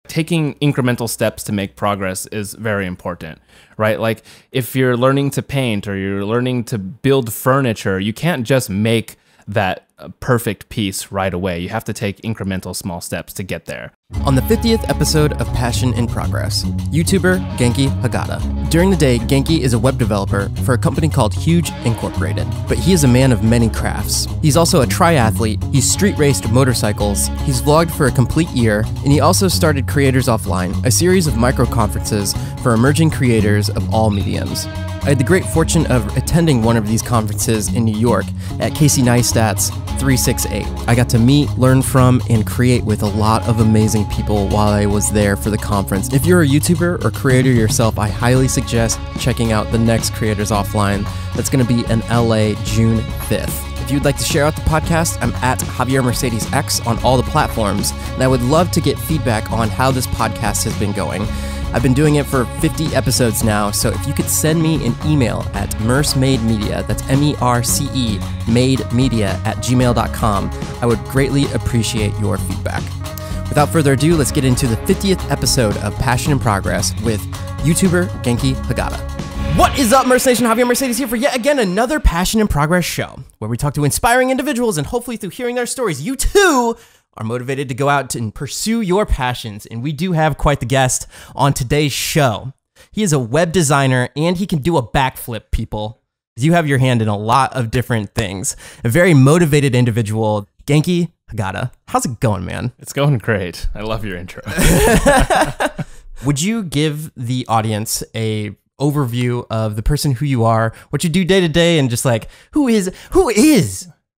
taking incremental steps to make progress is very important, right? Like if you're learning to paint or you're learning to build furniture, you can't just make that perfect piece right away. You have to take incremental small steps to get there. On the 50th episode of Passion in Progress, YouTuber Genki Hagata. During the day, Genki is a web developer for a company called Huge Incorporated, but he is a man of many crafts. He's also a triathlete, he's street raced motorcycles, he's vlogged for a complete year, and he also started Creators Offline, a series of micro conferences for emerging creators of all mediums. I had the great fortune of attending one of these conferences in New York at Casey Neistat's 368. I got to meet, learn from, and create with a lot of amazing people while I was there for the conference. If you're a YouTuber or creator yourself, I highly suggest checking out the next Creators Offline. That's going to be in LA June 5th. If you'd like to share out the podcast, I'm at Javier Mercedes X on all the platforms, and I would love to get feedback on how this podcast has been going. I've been doing it for 50 episodes now, so if you could send me an email at mercemademedia, that's MERCE, mademedia@gmail.com, I would greatly appreciate your feedback. Without further ado, let's get into the 50th episode of Passion in Progress with YouTuber Genki Hagata. What is up, Merce Nation? Javier Mercedes here for yet again another Passion in Progress show, where we talk to inspiring individuals, and hopefully through hearing their stories, you too are motivated to go out and pursue your passions. And we do have quite the guest on today's show. He is a web designer and he can do a backflip, people. You have your hand in a lot of different things. A very motivated individual, Genki Hagata. How's it going, man? It's going great. I love your intro. Would you give the audience a overview of the person who you are, what you do day to day, and just like, who is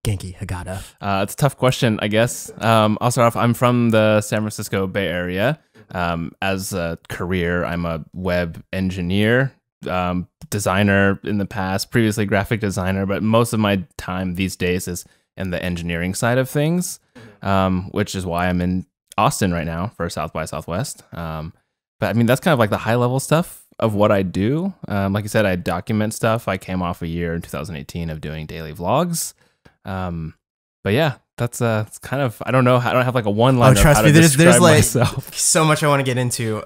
Genki Hagata? It's a tough question, I guess. I'll start off. I'm from the San Francisco Bay Area. As a career, I'm a web engineer, designer in the past, previously graphic designer, but most of my time these days is in the engineering side of things, which is why I'm in Austin right now for South by Southwest. But I mean, that's kind of like the high level stuff of what I do. Like I said, I document stuff. I came off a year in 2018 of doing daily vlogs. But yeah, that's it's kind of, I don't know, I don't have like a one-liner. Oh, trust me, there's like myself. So much I want to get into.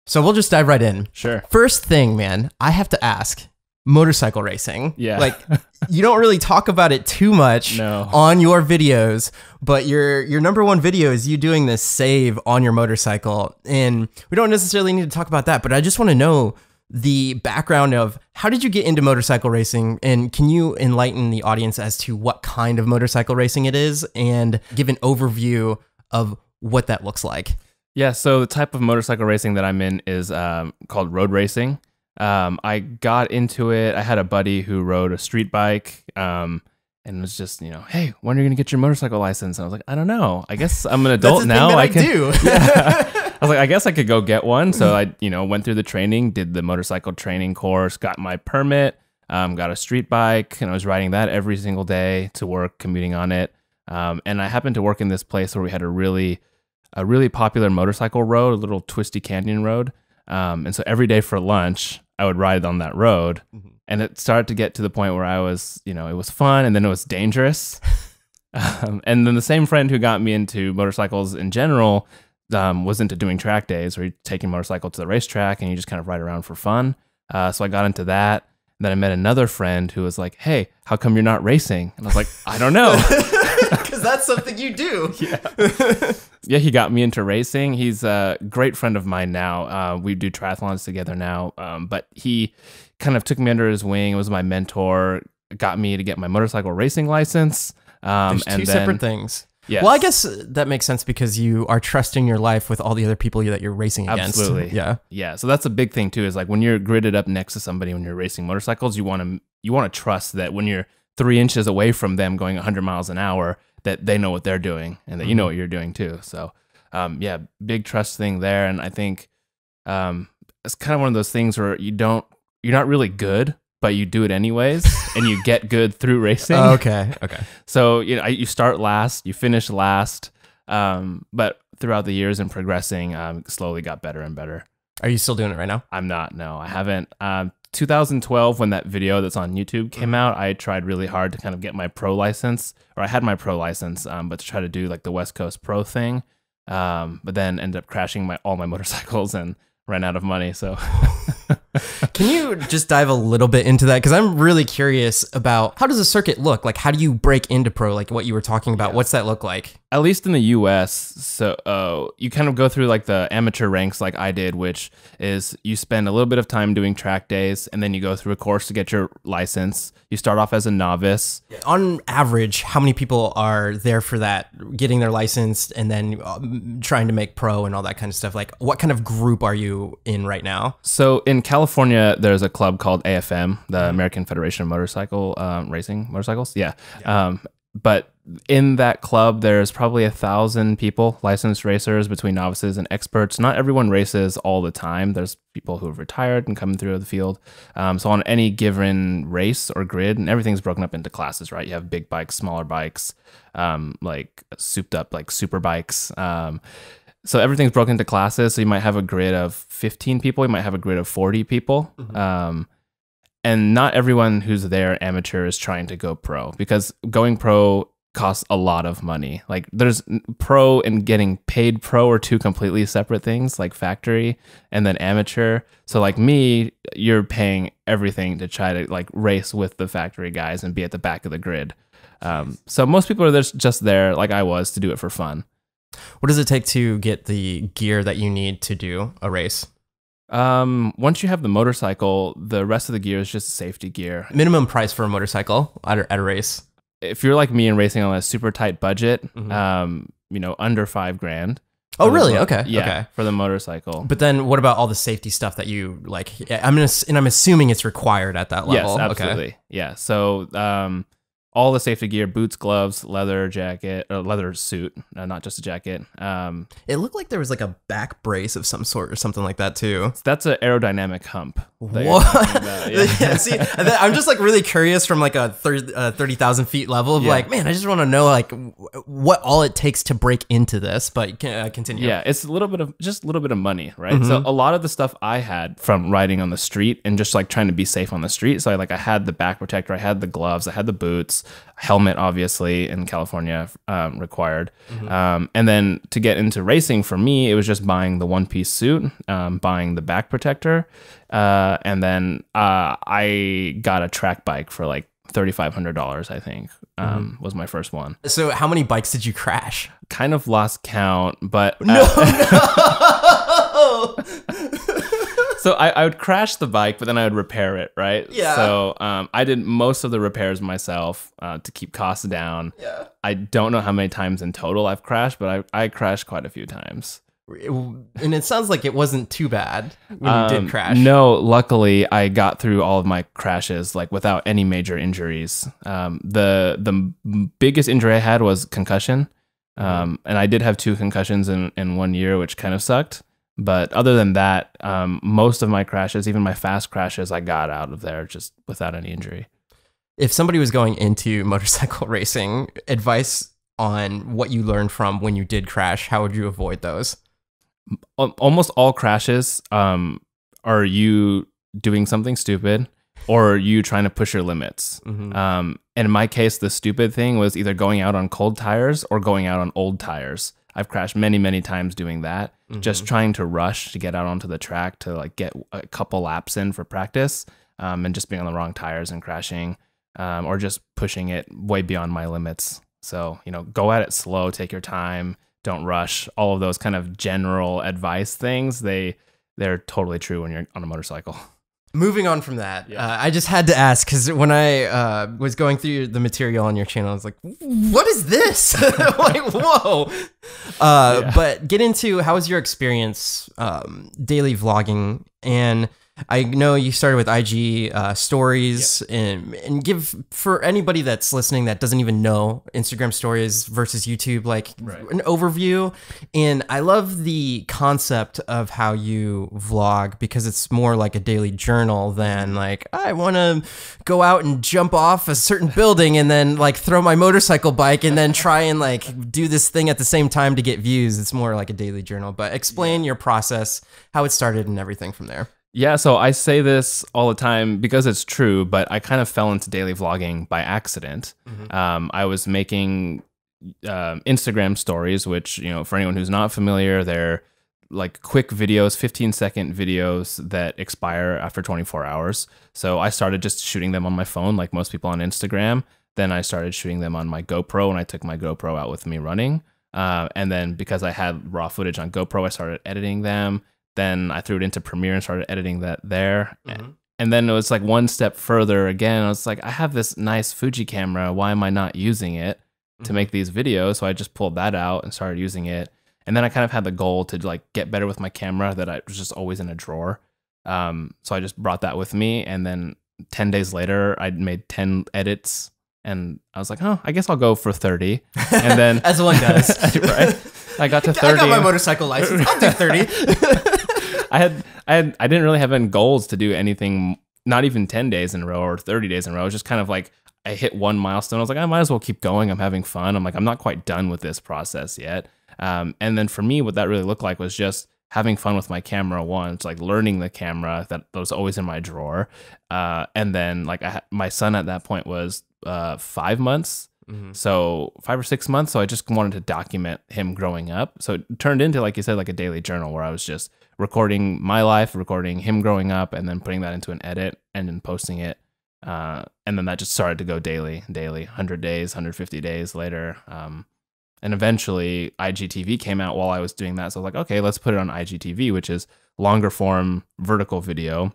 So we'll just dive right in. Sure. First thing, man, I have to ask, motorcycle racing. Yeah. Like, you don't really talk about it too much on your videos, but your number one video is you doing this save on your motorcycle. And we don't necessarily need to talk about that, but I just want to know the background of how did you get into motorcycle racing, and can you enlighten the audience as to what kind of motorcycle racing it is and give an overview of what that looks like? Yeah, so the type of motorcycle racing that I'm in is called road racing. I got into it. I had a buddy who rode a street bike and was just, hey, when are you going to get your motorcycle license? And I was like, I don't know. I guess I'm an adult now. I can do. Yeah. I was like, I guess I could go get one. So I, went through the training, did the motorcycle training course, got my permit, got a street bike, and I was riding that every single day to work, commuting on it. And I happened to work in this place where we had a really popular motorcycle road, a little twisty canyon road. And so every day for lunch, I would ride on that road. Mm-hmm. And it started to get to the point where I was, it was fun, and then it was dangerous. And then the same friend who got me into motorcycles in general was into doing track days, where you take your motorcycle to the racetrack and you just kind of ride around for fun. So I got into that. And then I met another friend who was like, hey, how come you're not racing? And I was like, I don't know. Because that's something you do. Yeah. Yeah, he got me into racing. He's a great friend of mine now. We do triathlons together now. But he kind of took me under his wing, was my mentor, got me to get my motorcycle racing license. There's two separate things. Yes. Well, I guess that makes sense because you are trusting your life with all the other people that you're racing against. Absolutely. Yeah. Yeah. So that's a big thing too, is like when you're gridded up next to somebody when you're racing motorcycles, you want to trust that when you're 3 inches away from them going 100 miles an hour, that they know what they're doing and that you know what you're doing too. So yeah, big trust thing there. And I think it's kind of one of those things where you're not really good, but you do it anyways, and you get good through racing. Oh, okay. So you start last, you finish last, but throughout the years and progressing, slowly got better and better. Are you still doing it right now? I'm not. No, I haven't. 2012, when that video that's on YouTube came out, I tried really hard to kind of get my pro license, or I had my pro license, but to try to do like the West Coast pro thing, but then ended up crashing all my motorcycles and ran out of money. So can you just dive a little bit into that? Because I'm really curious about how does a circuit look? Like, how do you break into pro? Like what you were talking about, what's that look like? At least in the US, so you kind of go through like the amateur ranks like I did, which is you spend a little bit of time doing track days and then you go through a course to get your license. You start off as a novice. On average, how many people are there for that, getting their license and then trying to make pro and all that kind of stuff? Like what kind of group are you in right now? So in California, there's a club called AFM, the American Federation of Motorcycle Racing Motorcycles. Yeah. But in that club, there's probably 1,000 people, licensed racers between novices and experts. Not everyone races all the time. There's people who have retired and come through the field. So on any given race or grid, and everything's broken up into classes, right? You have big bikes, smaller bikes, like souped up like super bikes. So everything's broken into classes. So you might have a grid of 15 people. You might have a grid of 40 people. And not everyone who's there amateur is trying to go pro, because going pro costs a lot of money. Like there's pro and getting paid pro are two completely separate things, like factory and then amateur. So like me, you're paying everything to try to like race with the factory guys and be at the back of the grid. So most people are just there, like I was, to do it for fun. What does it take to get the gear that you need to do a race? Once you have the motorcycle, the rest of the gear is just safety gear. Minimum price for a motorcycle at a race? If you're like me and racing on a super tight budget, you know, under $5,000. Oh, really? Okay. Yeah, okay. For the motorcycle. But then what about all the safety stuff that you like? I'm assuming it's required at that level. Yes, absolutely. Okay. Yeah. So, all the safety gear, boots, gloves, leather jacket, or leather suit, not just a jacket. It looked like there was like a back brace of some sort or something like that too. That's an aerodynamic hump. What? Yeah, see, I'm just like really curious from like a 30,000 feet level of like, man, I just want to know like what all it takes to break into this, but continue. Yeah, it's a little bit of money, right? So a lot of the stuff I had from riding on the street and just like trying to be safe on the street. So I had the back protector, I had the gloves, I had the boots, helmet, obviously in California required. And then to get into racing for me, it was just buying the one-piece suit, buying the back protector, and then I got a track bike for like $3,500, I think, was my first one. So how many bikes did you crash? Kind of lost count, but no. So I would crash the bike, but then I would repair it, right? Yeah. So I did most of the repairs myself to keep costs down. Yeah. I don't know how many times in total I've crashed, but I crashed quite a few times. And it sounds like it wasn't too bad when you did crash. No, luckily I got through all of my crashes like without any major injuries. The biggest injury I had was concussion, and I did have 2 concussions in 1 year, which kind of sucked. But other than that, most of my crashes, even my fast crashes, I got out of there just without any injury. If somebody was going into motorcycle racing, advice on what you learned from when you did crash, how would you avoid those? Almost all crashes are you doing something stupid or you trying to push your limits. And in my case, the stupid thing was either going out on cold tires or going out on old tires. I've crashed many, many times doing that, just trying to rush to get out onto the track to like get a couple laps in for practice, and just being on the wrong tires and crashing, or just pushing it way beyond my limits. So, you know, go at it slow, take your time, don't rush. All of those kind of general advice things, they're totally true when you're on a motorcycle. Moving on from that, I just had to ask, because when I was going through the material on your channel, I was like, what is this? Like, whoa. But get into, how was your experience daily vlogging? And I know you started with IG stories, and give, for anybody that's listening that doesn't even know Instagram stories versus YouTube, like an overview. And I love the concept of how you vlog, because it's more like a daily journal than like, I want to go out and jump off a certain building and then like throw my motorcycle bike and then try and like do this thing at the same time to get views. It's more like a daily journal. But explain your process, how it started and everything from there. Yeah, so I say this all the time because it's true, but I kind of fell into daily vlogging by accident. I was making Instagram stories, which, for anyone who's not familiar, they're like quick videos, 15-second videos that expire after 24 hours. So I started just shooting them on my phone like most people on Instagram. Then I started shooting them on my GoPro, and I took my GoPro out with me running. And then because I had raw footage on GoPro, I started editing them. Then I threw it into Premiere and started editing that there. Mm-hmm. And then it was like one step further again. I was like, I have this nice Fuji camera. Why am I not using it to make these videos? So I just pulled that out and started using it. And then I kind of had the goal to like get better with my camera that I was just always in a drawer. So I just brought that with me. And then 10 days later, I'd made 10 edits. And I was like, oh, I guess I'll go for 30. And then as one does, right? I got to 30. I got my motorcycle license. I'll do 30. I didn't really have any goals to do anything, not even 10 days in a row or 30 days in a row. It was just kind of like I hit one milestone. I was like, I might as well keep going. I'm having fun. I'm like, I'm not quite done with this process yet. And then for me, what that really looked like was just having fun with my camera once, like learning the camera that was always in my drawer. And then like my son at that point was 5 months. Mm-hmm. So 5 or 6 months. So I just wanted to document him growing up. So it turned into, like you said, like a daily journal where I was just recording my life, recording him growing up, and then putting that into an edit and then posting it. And then that just started to go daily, 100 days, 150 days later. And eventually IGTV came out while I was doing that. So I was like, okay, let's put it on IGTV, which is longer form vertical video.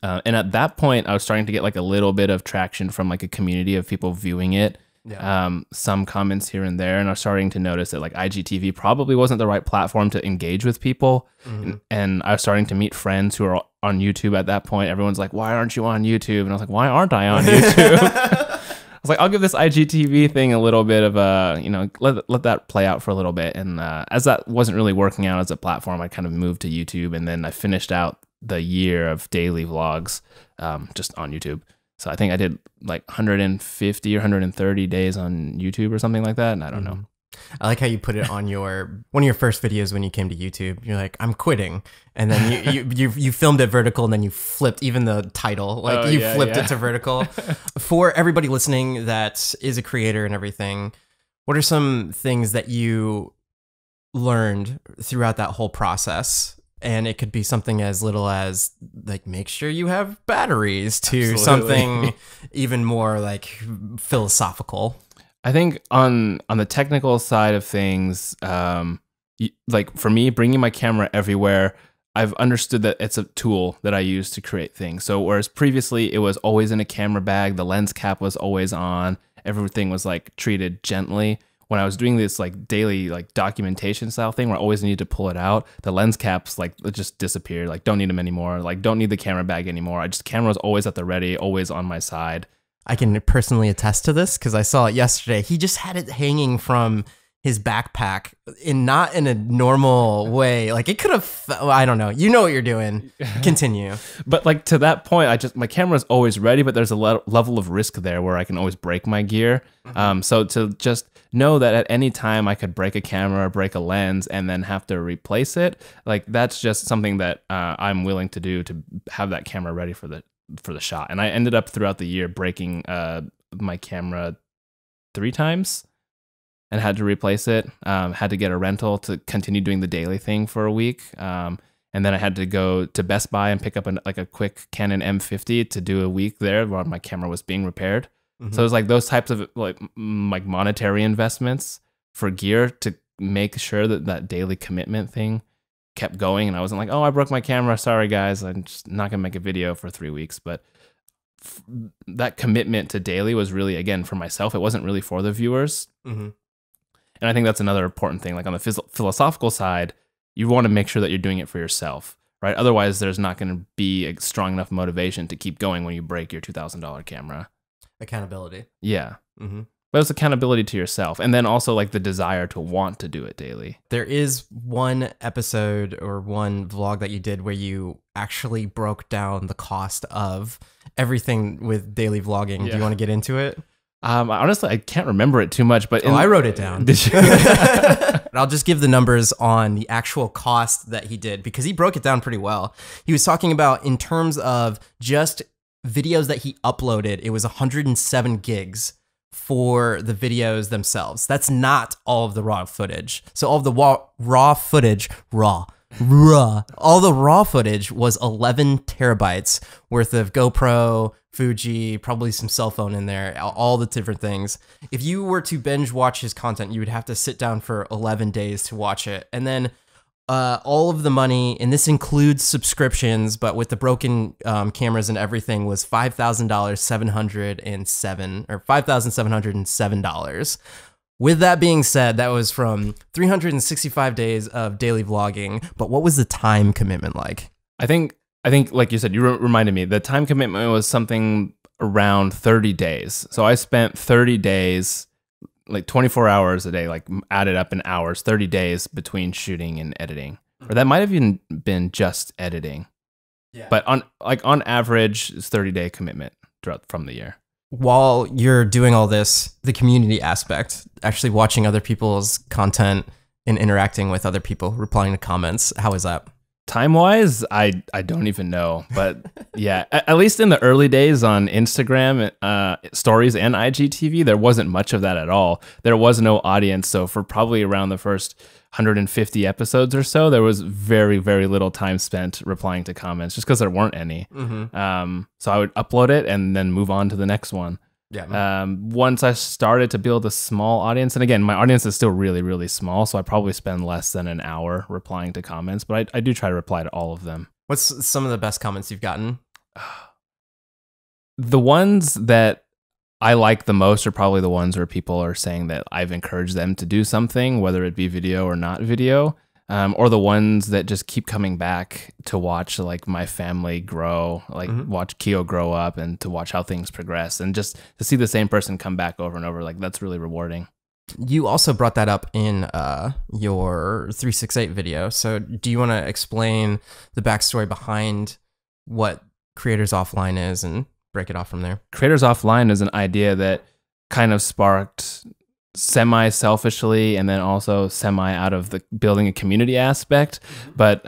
And at that point, I was starting to get like a little bit of traction from like a community of people viewing it. Yeah. Some comments here and there. And I was starting to notice that like IGTV probably wasn't the right platform to engage with people. Mm-hmm. And I was starting to meet friends who are on YouTube at that point. Everyone's like, why aren't you on YouTube? And I was like, why aren't I on YouTube? I was like, I'll give this IGTV thing a little bit of a, let that play out for a little bit. And as that wasn't really working out as a platform, I kind of moved to YouTube. And then I finished out the year of daily vlogs just on YouTube. So I think I did like 150 or 130 days on YouTube or something like that. And I don't know. I like how you put it on one of your first videos when you came to YouTube. You're like, I'm quitting. And then you filmed it vertical, and then you flipped even the title. Like flipped it to vertical. For everybody listening that is a creator and everything, what are some things that you learned throughout that whole process? And it could be something as little as like, make sure you have batteries, to something even more like philosophical. I think on the technical side of things, like for me, bringing my camera everywhere, I've understood that it's a tool that I use to create things. So whereas previously it was always in a camera bag, the lens cap was always on, everything was like treated gently. When I was doing this like daily like documentation style thing where I always needed to pull it out, the lens caps like it just disappeared. Like don't need them anymore. Like don't need the camera bag anymore. Camera was always at the ready, always on my side. I can personally attest to this because I saw it yesterday. He just had it hanging from his backpack not in a normal way. Like it could have, I don't know. You know what you're doing. Continue. But like to that point, my camera's always ready, but there's a level of risk there where I can always break my gear. So to just know that at any time I could break a camera, break a lens, and then have to replace it, like that's just something that I'm willing to do to have that camera ready for the shot. And I ended up throughout the year breaking my camera 3 times. And had to replace it, had to get a rental to continue doing the daily thing for a week. And then I had to go to Best Buy and pick up a quick Canon M50 to do a week there while my camera was being repaired. Mm-hmm. So it was like those types of like monetary investments for gear to make sure that daily commitment thing kept going. And I wasn't like, oh, I broke my camera. Sorry, guys. I'm just not going to make a video for 3 weeks. But that commitment to daily was really, again, for myself. It wasn't really for the viewers. Mm-hmm. And I think that's another important thing. Like on the philosophical side, you want to make sure that you're doing it for yourself, right? Otherwise, there's not going to be a strong enough motivation to keep going when you break your $2,000 camera. Accountability. Yeah. Mm-hmm. But it's accountability to yourself. And then also like the desire to want to do it daily. There is one episode or one vlog that you did where you actually broke down the cost of everything with daily vlogging. Yeah. Do you want to get into it? Honestly, I can't remember it too much, but I wrote it down. Did you? I'll just give the numbers on the actual cost that he did because he broke it down pretty well. He was talking about in terms of just videos that he uploaded, it was 107 gigs for the videos themselves. That's not all of the raw footage. So all of the raw footage, all the raw footage was 11 terabytes worth of GoPro, Fuji, probably some cell phone in there, all the different things. If you were to binge watch his content, you would have to sit down for 11 days to watch it. And then all of the money, and this includes subscriptions, but with the broken cameras and everything, was $5,707 With that being said, that was from 365 days of daily vlogging. But what was the time commitment like? I think, like you said, you reminded me, the time commitment was something around 30 days. So I spent 30 days, like 24 hours a day, like added up in hours, 30 days between shooting and editing. Or that might have even been just editing. Yeah. But on average, it's 30-day commitment from the year. While you're doing all this, the community aspect, actually watching other people's content and interacting with other people, replying to comments, how is that? Time-wise, I don't even know. But yeah, at least in the early days on Instagram, stories and IGTV, there wasn't much of that at all. There was no audience. So for probably around the first 150 episodes or so, there was very, very little time spent replying to comments just because there weren't any. So I would upload it and then move on to the next one. Yeah. Once I started to build a small audience, and again, my audience is still really, really small, so I probably spend less than an hour replying to comments, but I do try to reply to all of them. What's some of the best comments you've gotten? The ones that I like the most are probably the ones where people are saying that I've encouraged them to do something, whether it be video or not video. Or the ones that just keep coming back to watch like my family grow, like watch Keo grow up and to watch how things progress and just to see the same person come back over and over. Like that's really rewarding. You also brought that up in your 368 video. So do you want to explain the backstory behind what Creators Offline is and break it off from there? Creators Offline is an idea that kind of sparked semi-selfishly and then also semi out of the building a community aspect. But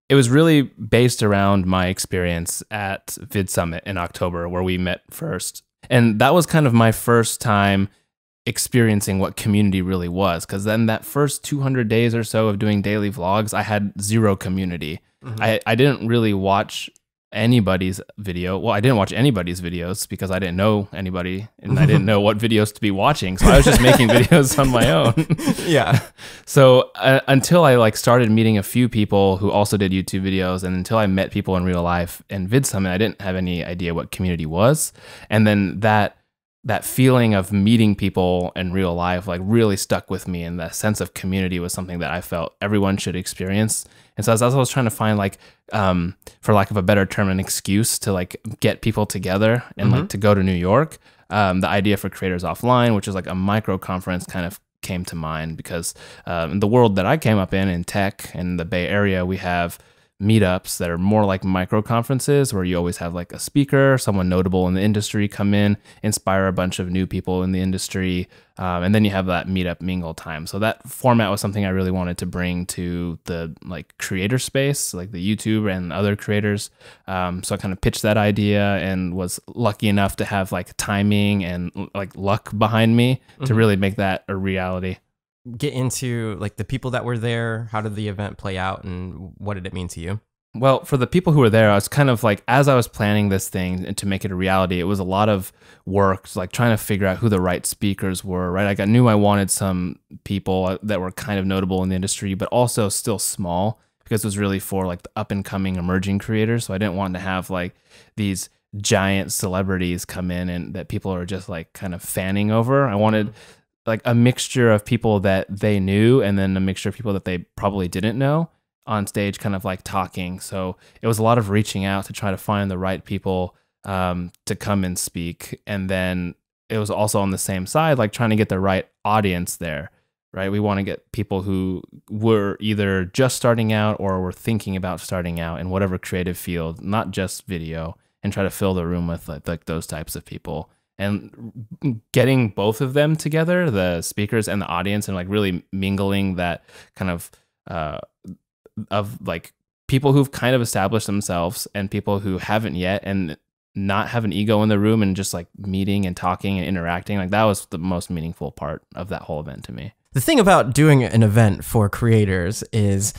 it was really based around my experience at Vid Summit in October where we met first. And that was kind of my first time experiencing what community really was, because then that first 200 days or so of doing daily vlogs, I had zero community. I didn't really watch anybody's video. Well, I didn't watch anybody's videos because I didn't know anybody and I didn't know what videos to be watching. So I was just making videos on my own. Yeah. So until I like started meeting a few people who also did YouTube videos, and until I met people in real life in Vid Summit, I didn't have any idea what community was. And then that feeling of meeting people in real life like really stuck with me, and that sense of community was something that I felt everyone should experience. And so as I was trying to find like, for lack of a better term, an excuse to like get people together and like to go to New York, the idea for Creators Offline, which is like a micro conference, kind of came to mind because in the world that I came up in tech in the Bay Area, we have meetups that are more like micro conferences where you always have like a speaker, someone notable in the industry come in, inspire a bunch of new people in the industry, and then you have that meetup mingle time. So that format was something I really wanted to bring to the like creator space, like the YouTube and other creators. So I kind of pitched that idea and was lucky enough to have like timing and like luck behind me to really make that a reality. Get into like the people that were there. How did the event play out and what did it mean to you? Well, for the people who were there, I was kind of like, as I was planning this thing and to make it a reality, it was a lot of work, like trying to figure out who the right speakers were, right? Like I knew I wanted some people that were kind of notable in the industry, but also still small, because it was really for like the up and coming emerging creators. So I didn't want to have like these giant celebrities come in and that people are just like kind of fanning over. I wanted like a mixture of people that they knew and then a mixture of people that they probably didn't know on stage, kind of like talking. So it was a lot of reaching out to try to find the right people to come and speak. And then it was also on the same side, like trying to get the right audience there, right? We want to get people who were either just starting out or were thinking about starting out in whatever creative field, not just video, and try to fill the room with like those types of people. And getting both of them together, the speakers and the audience, and like really mingling that kind of like people who've kind of established themselves and people who haven't yet, and not have an ego in the room and just like meeting and talking and interacting. Like that was the most meaningful part of that whole event to me. The thing about doing an event for creators is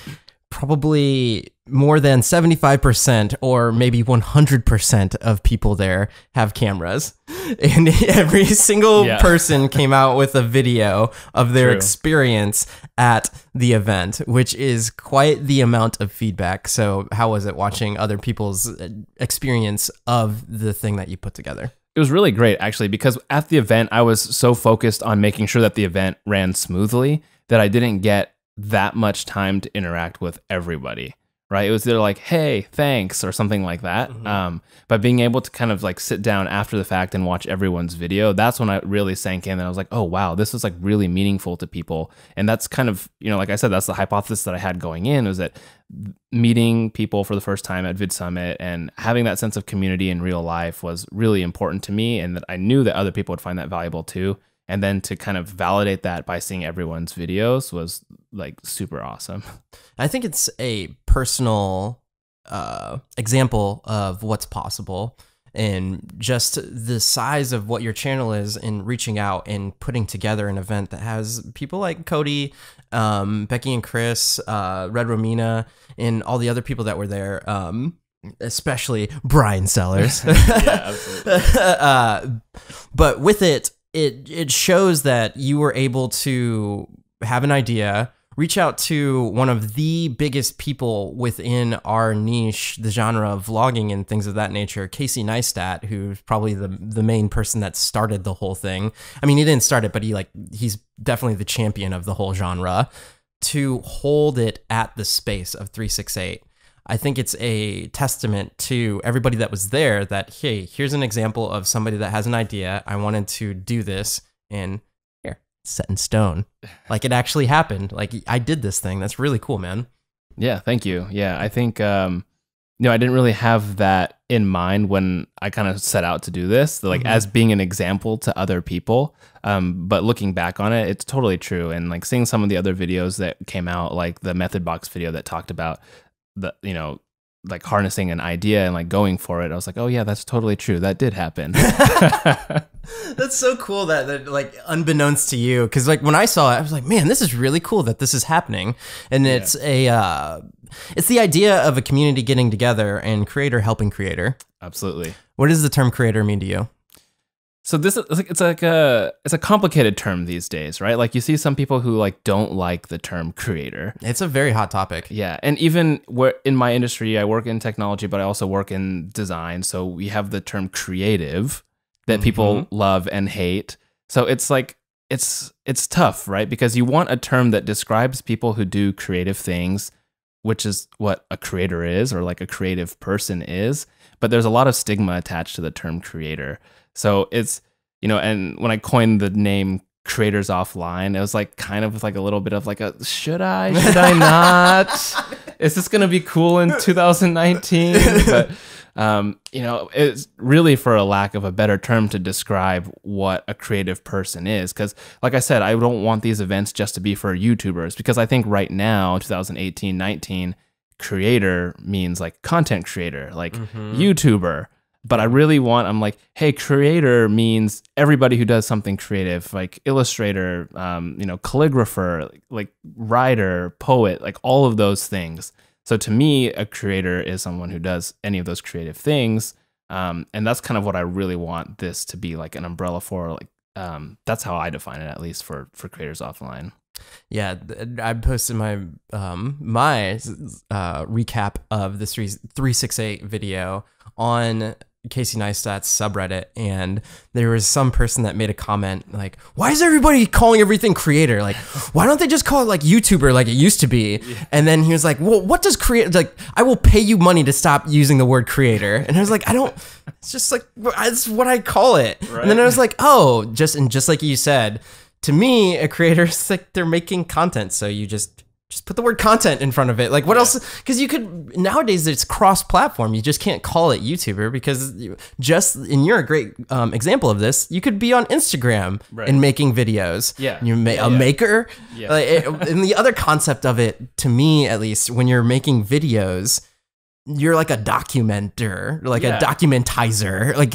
probably more than 75% or maybe 100% of people there have cameras. And every single person came out with a video of their experience at the event, which is quite the amount of feedback. So how was it watching other people's experience of the thing that you put together? It was really great, actually, because at the event, I was so focused on making sure that the event ran smoothly that I didn't get that much time to interact with everybody, right? It was either like, hey, thanks, or something like that. But being able to kind of like sit down after the fact and watch everyone's video, that's when I really sank in and I was like, oh, wow, this is like really meaningful to people. And that's kind of, you know, like I said, that's the hypothesis that I had going in, was that meeting people for the first time at Vid Summit and having that sense of community in real life was really important to me, and that I knew that other people would find that valuable too. And then to kind of validate that by seeing everyone's videos was like super awesome. I think it's a personal example of what's possible, and just the size of what your channel is in reaching out and putting together an event that has people like Cody, Becky and Chris, Red Romina, and all the other people that were there, especially Brian Sellers. Yeah, absolutely. But with it, it shows that you were able to have an idea, reach out to one of the biggest people within our niche, the genre of vlogging and things of that nature, Casey Neistat, who's probably the main person that started the whole thing. I mean, he didn't start it, but he's definitely the champion of the whole genre, to hold it at the space of 368. I think it's a testament to everybody that was there that, hey, here's an example of somebody that has an idea. I wanted to do this, and here, set in stone. Like, it actually happened. Like, I did this thing. That's really cool, man. Yeah, thank you. Yeah, I think, you know, I didn't really have that in mind when I kind of set out to do this, like as being an example to other people. But looking back on it, it's totally true. And like seeing some of the other videos that came out, like the Method Box video that talked about the, you know, like harnessing an idea and like going for it, I was like, oh yeah, that's totally true. That did happen. That's so cool that like unbeknownst to you, because like when I saw it, I was like, man, this is really cool that this is happening. And it's it's the idea of a community getting together and creator helping creator. Absolutely. What does the term creator mean to you? So this is it's a complicated term these days, right? Like you see some people who like don't like the term creator. It's a very hot topic. Yeah, and even in my industry, I work in technology, but I also work in design. So we have the term creative that people love and hate. So it's like it's tough, right? Because you want a term that describes people who do creative things, which is what a creator is, or like a creative person is. But there's a lot of stigma attached to the term creator. So it's, you know, and when I coined the name Creators Offline, it was like kind of like a little bit of like a, should I not? Is this going to be cool in 2019? But, you know, it's really for a lack of a better term to describe what a creative person is. Because like I said, I don't want these events just to be for YouTubers, because I think right now, 2018, 19, creator means like content creator, like YouTuber. But I really want, I'm like, hey, creator means everybody who does something creative, like illustrator, you know, calligrapher, like writer, poet, like all of those things. So to me, a creator is someone who does any of those creative things. And that's kind of what I really want this to be like an umbrella for. Like, that's how I define it, at least for Creators Offline. Yeah, I posted my recap of this 368 video on Casey Neistat's subreddit, and there was some person that made a comment like, why is everybody calling everything creator? Like, why don't they just call it like YouTuber like it used to be? Yeah. And then he was like, well, what does creator, like, I will pay you money to stop using the word creator. And I was like, I don't, it's just like, it's what I call it. Right. And then I was like, oh, just like you said, to me, a creator is like they're making content. So you just put the word content in front of it. Like what else? Because you could, nowadays it's cross-platform. You just can't call it YouTuber, because and you're a great example of this. You could be on Instagram and making videos. Yeah. You're a maker. Yeah. And the other concept of it, to me at least, when you're making videos, you're like a documenter, like a documentizer. Like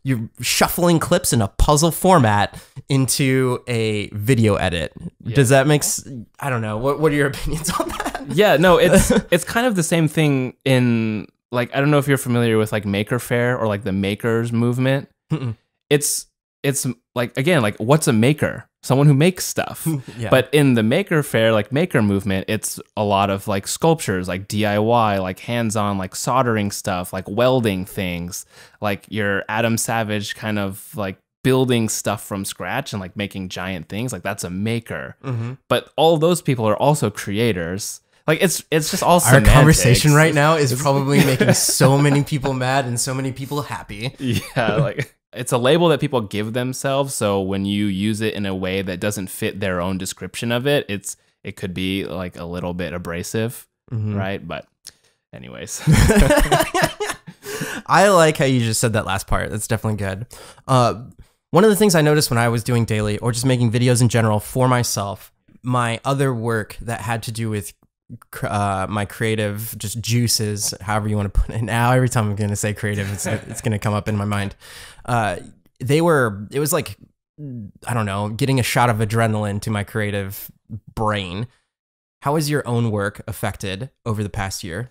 you're shuffling clips in a puzzle format into a video edit. Yeah. Does that make I don't know. What are your opinions on that? Yeah, no, it's kind of the same thing in like, I don't know if you're familiar with like Maker Faire or like the makers movement. It's like, again, like what's a maker? Someone who makes stuff. Yeah. But in the Maker Faire, like maker movement, it's a lot of like sculptures, like DIY, like hands-on, like soldering stuff, like welding things, like your Adam Savage kind of like building stuff from scratch and like making giant things. Like that's a maker. But all those people are also creators. Like it's just all semantics. Our conversation right now is probably making so many people mad and so many people happy. Yeah, like it's a label that people give themselves. So when you use it in a way that doesn't fit their own description of it, it could be like a little bit abrasive, right? But anyways. I like how you just said that last part. That's definitely good. One of the things I noticed when I was doing daily or just making videos in general for myself, my other work that had to do with my creative just juices, however you want to put it. Now every time I'm going to say creative, it's going to come up in my mind. It was like, I don't know, getting a shot of adrenaline to my creative brain. How has your own work affected over the past year?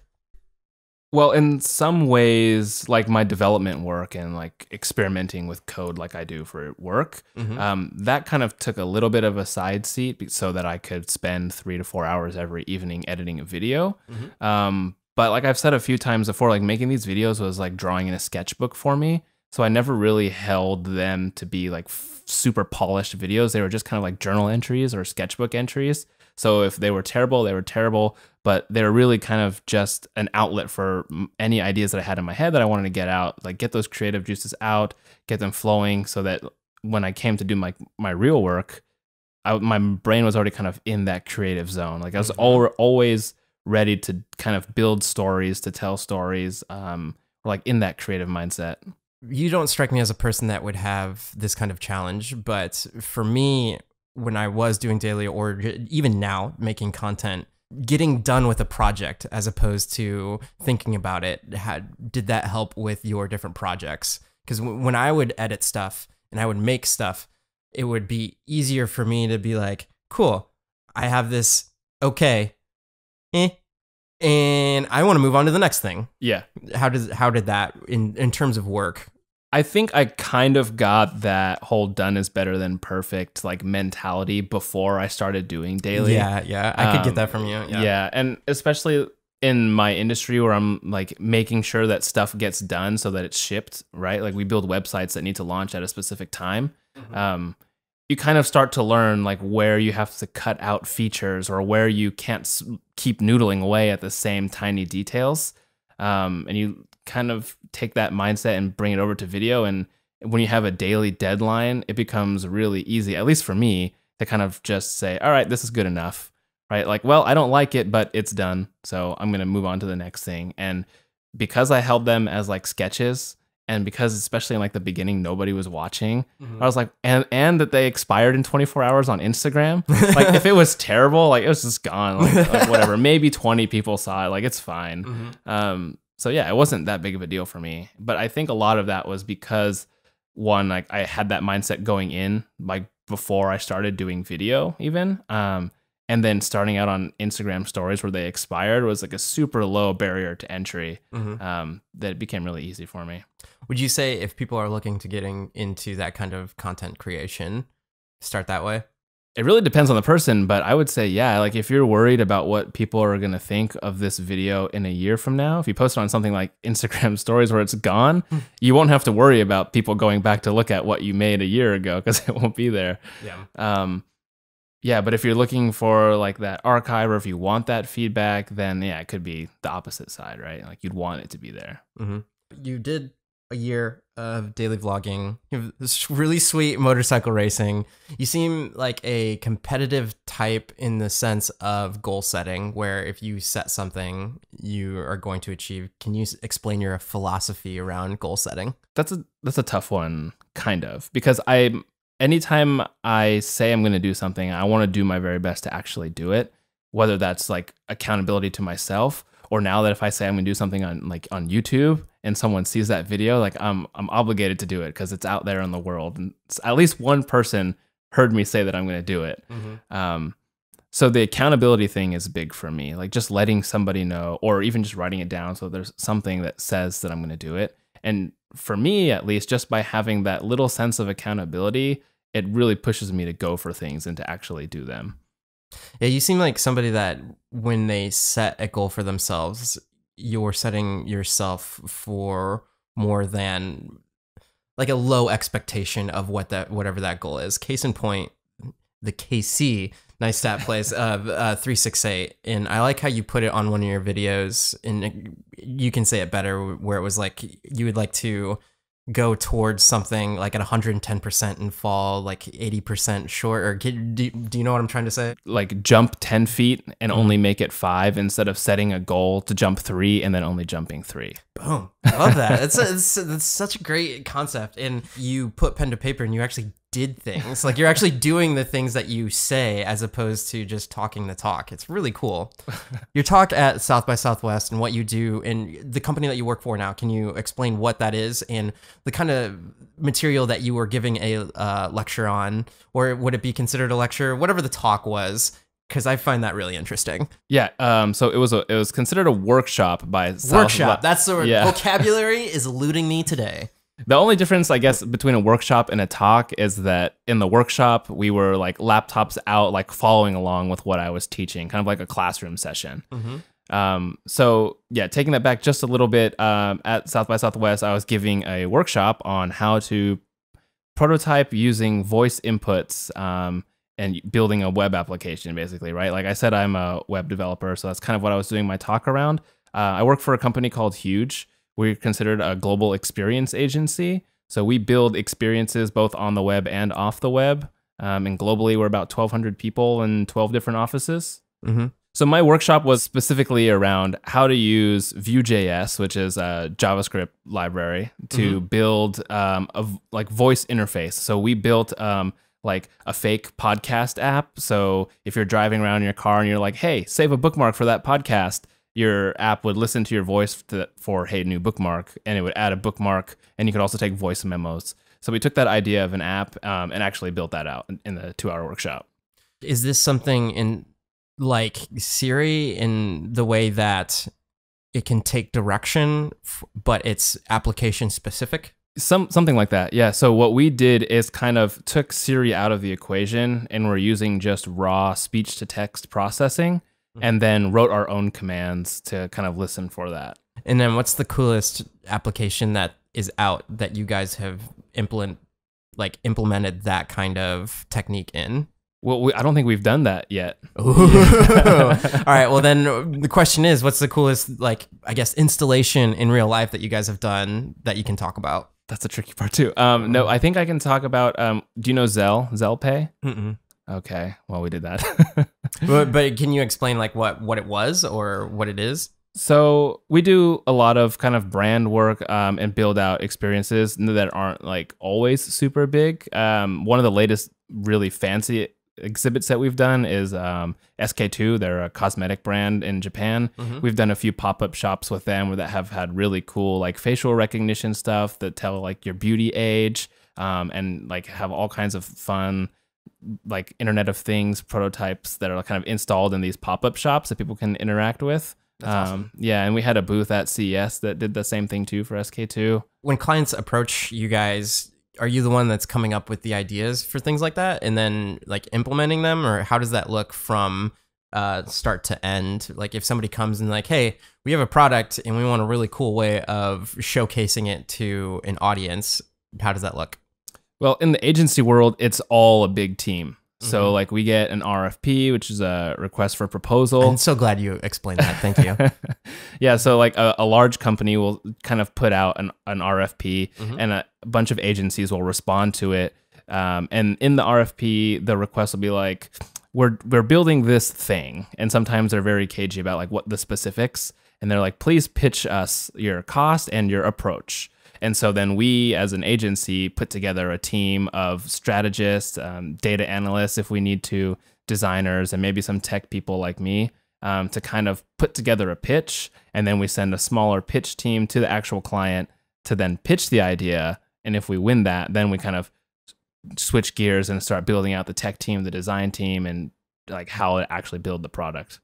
Well, in some ways, like my development work and like experimenting with code like I do for work, that kind of took a little bit of a side seat so that I could spend 3 to 4 hours every evening editing a video. But like I've said a few times before, like making these videos was like drawing in a sketchbook for me. So I never really held them to be like super polished videos. They were just kind of like journal entries or sketchbook entries. So if they were terrible, they were terrible, but they were really kind of just an outlet for any ideas that I had in my head that I wanted to get out, like get those creative juices out, get them flowing so that when I came to do my real work, my brain was already kind of in that creative zone. Like I was always ready to kind of build stories, to tell stories, or like in that creative mindset. You don't strike me as a person that would have this kind of challenge, but for me, when I was doing daily or even now making content, getting done with a project as opposed to thinking about it, did that help with your different projects? Because when I would edit stuff and I would make stuff, it would be easier for me to be like, cool, I have this, okay, and I want to move on to the next thing. Yeah. How did that in terms of work? I think I kind of got that whole done is better than perfect like mentality before I started doing daily. Yeah. I could get that from you. Yeah. And especially in my industry where I'm like making sure that stuff gets done so that it's shipped, right? Like we build websites that need to launch at a specific time. You kind of start to learn like where you have to cut out features or where you can't keep noodling away at the same tiny details. And you kind of take that mindset and bring it over to video. And when you have a daily deadline, it becomes really easy, at least for me, to kind of just say, all right, this is good enough, right? Like, well, I don't like it, but it's done. So I'm going to move on to the next thing. And because I held them as like sketches, and because especially in like the beginning, nobody was watching, I was like, and that they expired in 24 hours on Instagram. Like if it was terrible, like it was just gone, like whatever, maybe 20 people saw it. Like it's fine. So yeah, it wasn't that big of a deal for me, but I think a lot of that was because one, like I had that mindset going in like before I started doing video even. And then starting out on Instagram stories where they expired was like a super low barrier to entry that it became really easy for me. Would you say if people are looking to getting into that kind of content creation, start that way? It really depends on the person, but I would say, yeah, like if you're worried about what people are going to think of this video in a year from now, if you post it on something like Instagram stories where it's gone, you won't have to worry about people going back to look at what you made a year ago because it won't be there. Yeah, but if you're looking for like that archive or if you want that feedback, then yeah, it could be the opposite side, right? Like you'd want it to be there. You did a year of daily vlogging. You have this really sweet motorcycle racing. You seem like a competitive type in the sense of goal setting, where if you set something you are going to achieve. Can you explain your philosophy around goal setting? That's a tough one, kind of, because anytime I say I'm going to do something, I want to do my very best to actually do it, whether that's like accountability to myself or now that if I say I'm gonna do something on YouTube and someone sees that video, like I'm obligated to do it because it's out there in the world, and at least one person heard me say that I'm gonna do it. So the accountability thing is big for me, like just letting somebody know, or even just writing it down so there's something that says that I'm gonna do it. And for me, at least, just by having that little sense of accountability, it really pushes me to go for things and to actually do them. Yeah, you seem like somebody that when they set a goal for themselves, you're setting yourself for more than like a low expectation of whatever that goal is. Case in point, the KC, nice stat plays of 368. And I like how you put it on one of your videos, and you can say it better, where it was like you would like to go towards something like at 110% and fall like 80% short, or do you know what I'm trying to say? Like jump 10 feet and only make it 5 instead of setting a goal to jump 3 and then only jumping 3. Boom. I love that. It's such a great concept. And you put pen to paper and you actually did things. Like you're actually doing the things that you say as opposed to just talking the talk. It's really cool. Your talk at South by Southwest and what you do and the company that you work for now, can you explain what that is and the kind of material that you were giving a lecture on, or would it be considered a lecture? Whatever the talk was, because I find that really interesting. Yeah. So it was considered a workshop by workshop. That's the word. Vocabulary is eluding me today. The only difference, I guess, between a workshop and a talk is that in the workshop, we were like laptops out, like following along with what I was teaching, kind of like a classroom session. So yeah, taking that back just a little bit, at South by Southwest, I was giving a workshop on how to prototype using voice inputs, and building a web application, basically, right? Like I said, I'm a web developer, so that's kind of what I was doing my talk around. I work for a company called Huge. We're considered a global experience agency. So we build experiences both on the web and off the web. And globally, we're about 1,200 people in 12 different offices. So my workshop was specifically around how to use Vue.js, which is a JavaScript library, to build a like voice interface. So we built like a fake podcast app. So if you're driving around in your car and you're like, hey, save a bookmark for that podcast, your app would listen to your voice for, hey, new bookmark, and it would add a bookmark, and you could also take voice memos. So we took that idea of an app and actually built that out in the 2-hour workshop. Is this something in like Siri in the way that it can take direction, but it's application specific? Something like that, yeah. So what we did is kind of took Siri out of the equation, and we're using just raw speech-to-text processing, and then wrote our own commands to kind of listen for that. And then what's the coolest application that is out that you guys have implemented that kind of technique in? Well, I don't think we've done that yet. All right. Well, then the question is, what's the coolest, like, I guess, installation in real life that you guys have done that you can talk about? That's a tricky part too. No, I think I can talk about, do you know Zelle Pay? Okay. Well, we did that. but can you explain like what it was or what it is? So we do a lot of kind of brand work and build out experiences that aren't like always super big. One of the latest really fancy exhibits that we've done is SK2. They're a cosmetic brand in Japan. We've done a few pop-up shops with them that have had really cool like facial recognition stuff that tell like your beauty age, and like have all kinds of fun like Internet of Things prototypes that are kind of installed in these pop-up shops that people can interact with. That's awesome. Yeah, and we had a booth at CES that did the same thing too for SK2. When clients approach you guys, are you the one that's coming up with the ideas for things like that and then like implementing them, or how does that look from start to end? Like if somebody comes and like, hey, we have a product and we want a really cool way of showcasing it to an audience, how does that look? Well, in the agency world, it's all a big team. So like we get an RFP, which is a request for proposal. I'm so glad you explained that. Thank you. Yeah. So like a large company will kind of put out an RFP and a bunch of agencies will respond to it. And in the RFP, the request will be like, we're building this thing. And sometimes they're very cagey about like what the specifics. And they're like, please pitch us your cost and your approach. And so then we, as an agency, put together a team of strategists, data analysts, if we need to, designers, and maybe some tech people like me. to kind of put together a pitch. And then we send a smaller pitch team to the actual client to then pitch the idea. And if we win that, then we kind of switch gears and start building out the tech team, the design team, and like how to actually build the product.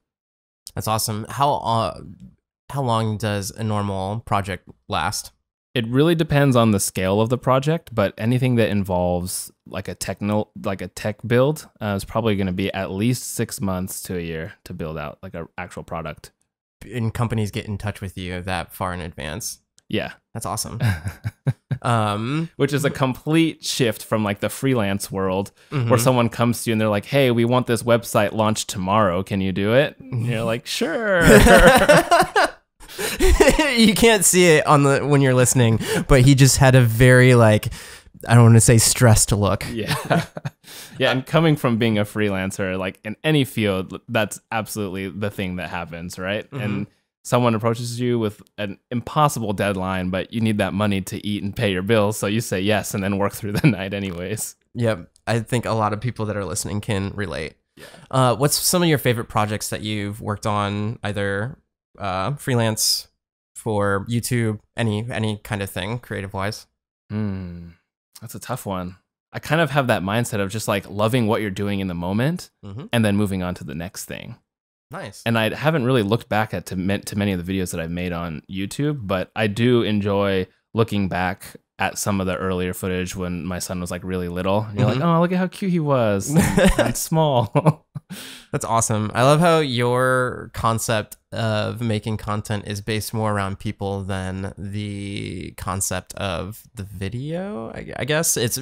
That's awesome. How long does a normal project last? It really depends on the scale of the project, but anything that involves like a tech build is probably going to be at least 6 months to a year to build out like an actual product. And companies get in touch with you that far in advance. Yeah. That's awesome. Which is a complete shift from like the freelance world where someone comes to you and they're like, hey, we want this website launched tomorrow. Can you do it? And you're like, sure. You can't see it on when you're listening, but he just had a very like, I don't want to say stressed look. Yeah. Yeah. And coming from being a freelancer, like in any field, that's absolutely the thing that happens, right? And someone approaches you with an impossible deadline, but you need that money to eat and pay your bills. So you say yes and then work through the night anyways. Yep. I think a lot of people that are listening can relate. Yeah. What's some of your favorite projects that you've worked on, either freelance, for YouTube, any kind of thing, creative-wise? That's a tough one. I kind of have that mindset of just like loving what you're doing in the moment and then moving on to the next thing. Nice. And I haven't really looked back to many of the videos that I've made on YouTube, but I do enjoy looking back at some of the earlier footage when my son was like really little. And you're like, oh, look at how cute he was. And small. That's awesome. I love how your concept of making content is based more around people than the concept of the video. I guess it's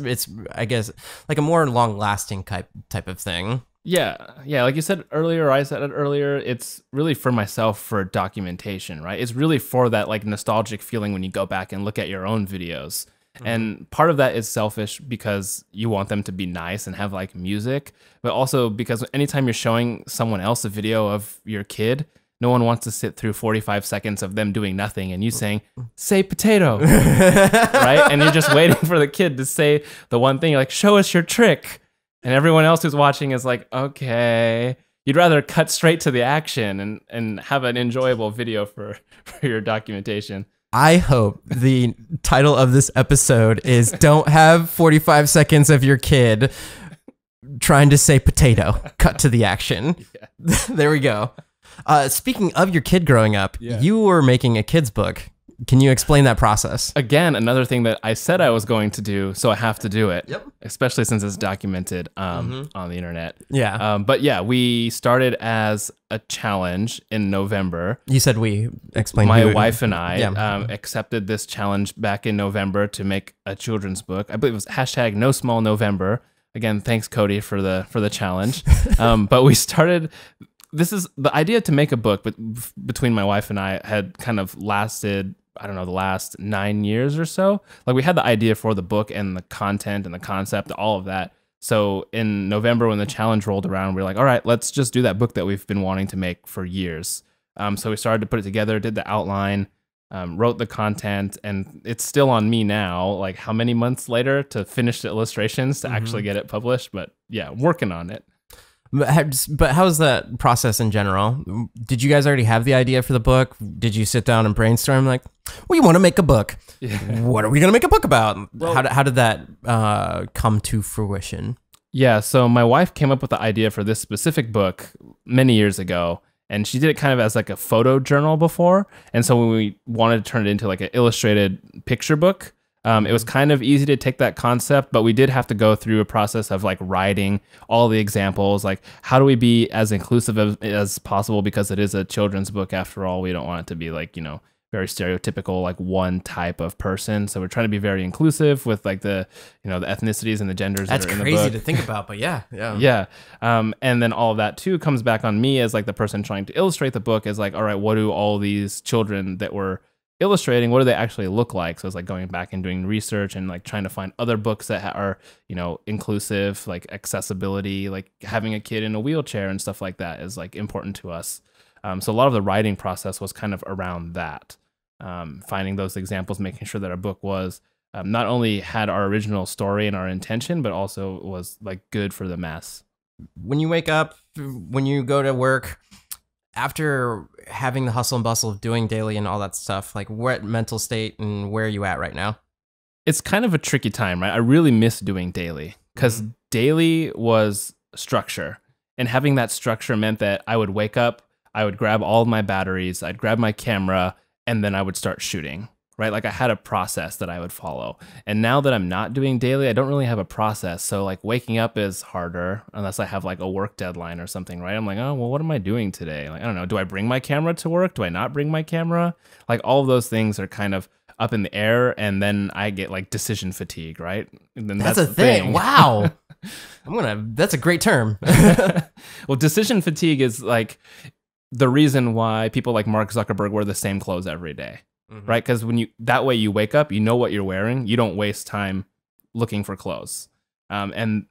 like a more long lasting type of thing. Yeah. Like you said earlier, I said it earlier, it's really for myself for documentation, right? It's really for that like nostalgic feeling when you go back and look at your own videos. And part of that is selfish because you want them to be nice and have like music, but also because anytime you're showing someone else a video of your kid, no one wants to sit through 45 seconds of them doing nothing and you saying, say potato, right? And you're just waiting for the kid to say the one thing. You're like, show us your trick. And everyone else who's watching is like, okay. You'd rather cut straight to the action and have an enjoyable video for your documentation. I hope the title of this episode is Don't Have 45 Seconds of Your Kid Trying to Say Potato. Cut to the action. Yeah. There we go. Speaking of your kid growing up, you were making a kid's book. Can you explain that process? Again, another thing that I said I was going to do, so I have to do it. Yep. Especially since it's documented on the internet. Yeah. But yeah, we started as a challenge in November. You said we explained. My wife and I accepted this challenge back in November to make a children's book. I believe it was hashtag #NoSmallNovember. Again, thanks Cody for the challenge. But we started. This is the idea to make a book, but between my wife and I had kind of lasted, I don't know, the last 9 years or so. Like we had the idea for the book and the content and the concept, all of that. So in November when the challenge rolled around, we were like, all right, let's just do that book that we've been wanting to make for years. So we started to put it together, did the outline, wrote the content, and it's still on me now, like how many months later to finish the illustrations to actually get it published. But yeah, working on it. But how's that process in general? Did you guys already have the idea for the book? Did you sit down and brainstorm like, we want to make a book. Yeah. What are we going to make a book about? Well, how did that come to fruition? Yeah, so my wife came up with the idea for this specific book many years ago, and she did it kind of as like a photo journal before. And so when we wanted to turn it into like an illustrated picture book, it was kind of easy to take that concept, but we did have to go through a process of like writing all the examples, like how do we be as inclusive as possible, because it is a children's book after all. We don't want it to be like, very stereotypical, like one type of person. So we're trying to be very inclusive with like the ethnicities and the genders. That's that are in the crazy book. To think about, but yeah. And then all of that too comes back on me as like the person trying to illustrate the book is like, all right, what do all these children that were illustrating, what do they actually look like? So it's like going back and doing research and like trying to find other books that are, inclusive, like accessibility, like having a kid in a wheelchair and stuff like that is like important to us. So a lot of the writing process was kind of around that, finding those examples, making sure that our book was not only had our original story and our intention, but also was like good for the mass. When you wake up, when you go to work, after having the hustle and bustle of doing daily and all that stuff, like what mental state and where are you at right now? It's kind of a tricky time, right? I really miss doing daily because daily was structure. And having that structure meant that I would wake up, I would grab all of my batteries, I'd grab my camera, and then I would start shooting, right? Like I had a process that I would follow. And now that I'm not doing daily, I don't really have a process. So like waking up is harder unless I have like a work deadline or something, right? I'm like, oh, well, what am I doing today? Like, I don't know. Do I bring my camera to work? Do I not bring my camera? Like all of those things are kind of up in the air, and then I get like decision fatigue, right? And then that's a thing. Wow. That's a great term. Well, decision fatigue is like the reason why people like Mark Zuckerberg wear the same clothes every day, right? Because that way you wake up, you know what you're wearing, you don't waste time looking for clothes. And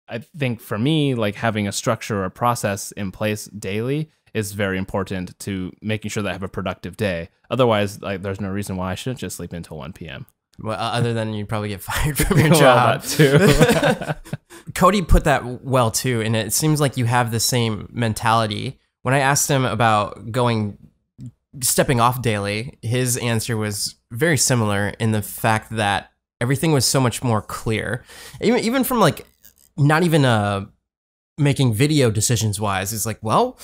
I think for me, like having a structure or a process in place daily is very important to making sure that I have a productive day. Otherwise, like there's no reason why I shouldn't just sleep until 1 p.m. Well, other than you'd probably get fired from your job. Well, that too. Cody put that well too, and it seems like you have the same mentality. When I asked him about stepping off daily, his answer was very similar in the fact that everything was so much more clear. Even from like not even making video decisions wise, it's like, well,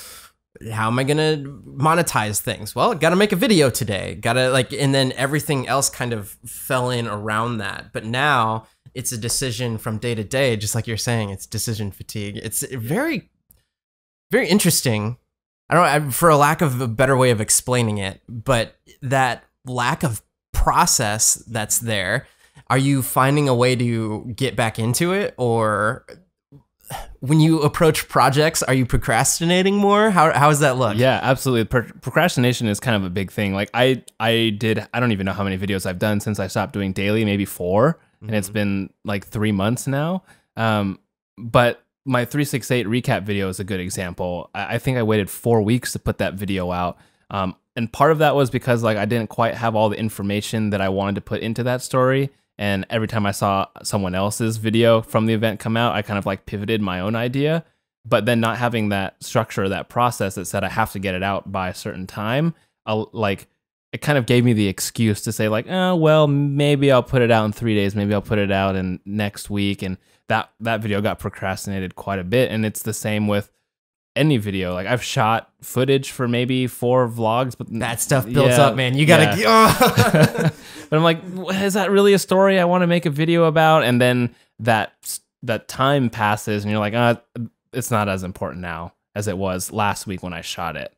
how am I going to monetize things? Well, got to make a video today. Got to like, and then everything else kind of fell in around that. But now it's a decision from day to day, just like you're saying, it's decision fatigue. It's very, very interesting. I don't know, for a lack of a better way of explaining it, but that lack of process that's there, are you finding a way to get back into it? Or when you approach projects, are you procrastinating more? How does that look? Yeah, absolutely. Procrastination is kind of a big thing. Like I don't even know how many videos I've done since I stopped doing daily, maybe 4, and it's been like 3 months now. But my 368 recap video is a good example. I think I waited 4 weeks to put that video out. And part of that was because like I didn't quite have all the information that I wanted to put into that story. And every time I saw someone else's video from the event come out, I kind of like pivoted my own idea. But then not having that structure, that process that said I have to get it out by a certain time, like it kind of gave me the excuse to say like, oh, well, maybe I'll put it out in 3 days. Maybe I'll put it out in next week. And that video got procrastinated quite a bit. And it's the same with any video. Like I've shot footage for maybe 4 vlogs, but that stuff builds up, man. You gotta. Yeah. But I'm like, is that really a story I want to make a video about? And then that time passes, and you're like, it's not as important now as it was last week when I shot it.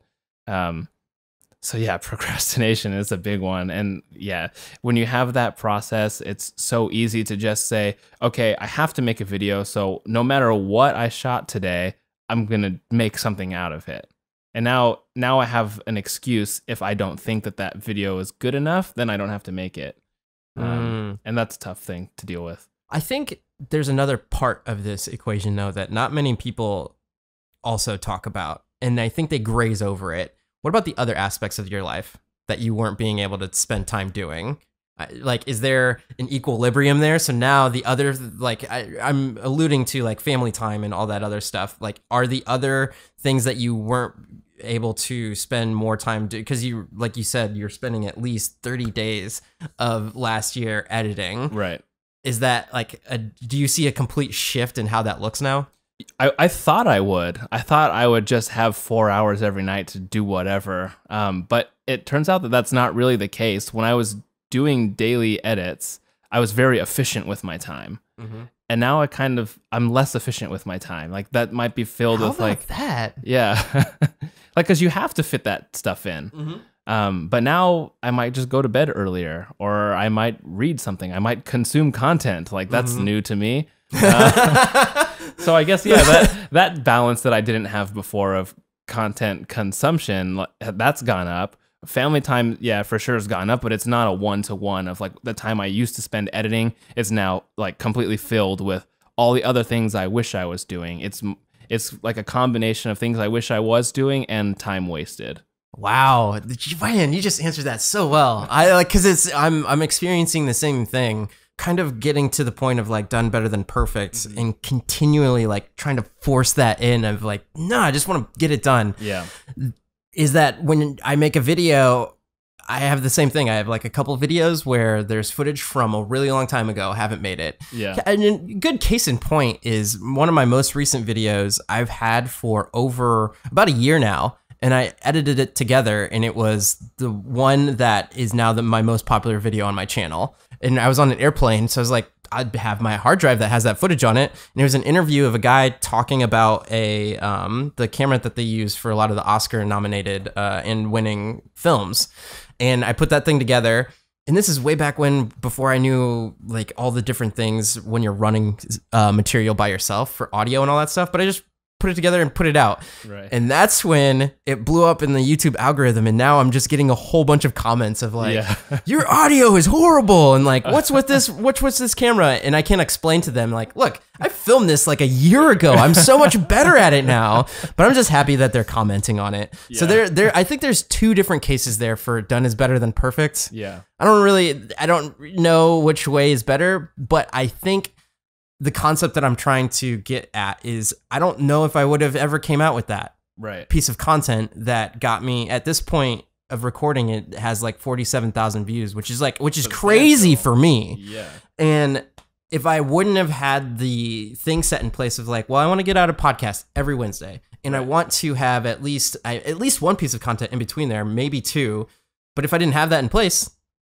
So yeah, procrastination is a big one. And yeah, when you have that process, it's so easy to just say, okay, I have to make a video. So no matter what I shot today, I'm going to make something out of it. And now I have an excuse. If I don't think that video is good enough, then I don't have to make it. And that's a tough thing to deal with. I think there's another part of this equation, though, that not many people also talk about. And I think they graze over it. What about the other aspects of your life that you weren't being able to spend time doing? Like, is there an equilibrium there? So now the other, like, I'm alluding to like family time and all that other stuff. Like, are the other things that you weren't able to spend more time because you, like you said, you're spending at least 30 days of last year editing. Right. Is that like, do you see a complete shift in how that looks now? I thought I would. I thought I would just have 4 hours every night to do whatever. But it turns out that that's not really the case. When I was doing daily edits, I was very efficient with my time. And now I'm less efficient with my time. Like that might be filled with like that. Yeah. Like, cause you have to fit that stuff in. But now I might just go to bed earlier, or I might read something. I might consume content. Like that's new to me. So I guess, yeah, that balance that I didn't have before of content consumption, that's gone up. Family time, yeah, for sure has gone up, but it's not a 1-to-1 of like the time I used to spend editing. It's now like completely filled with all the other things I wish I was doing. It's like a combination of things I wish I was doing and time wasted. Wow, man, you just answered that so well. I like, because I'm experiencing the same thing, kind of getting to the point of like done better than perfect, and continually like trying to force that in of like, no, I just want to get it done. Yeah. is that when I make a video, I have the same thing. I have like a couple of videos where there's footage from a really long time ago, haven't made it. Yeah. And a good case in point is one of my most recent videos I've had for over about a year now. And I edited it together, and it was the one that is now my most popular video on my channel. And I was on an airplane, so I was like, I'd have my hard drive that has that footage on it. And there was an interview of a guy talking about the camera that they use for a lot of the Oscar nominated and winning films. And I put that thing together. And this is way back when, before I knew like all the different things when you're running material by yourself for audio and all that stuff. But I just put it together and put it out. Right. And that's when it blew up in the YouTube algorithm. And now I'm just getting a whole bunch of comments of like, your audio is horrible. And like, what's with this camera? And I can't explain to them like, look, I filmed this like a year ago. I'm so much better at it now, but I'm just happy that they're commenting on it. Yeah. So I think there's two different cases there for done is better than perfect. Yeah. I don't know which way is better, but I think the concept that I'm trying to get at is I don't know if I would have ever came out with that piece of content that got me at this point of recording. It has like 47,000 views, which is crazy for me. Yeah. And if I wouldn't have had the thing set in place of like, well, I want to get out a podcast every Wednesday, and I want to have at least one piece of content in between there, maybe two. But if I didn't have that in place,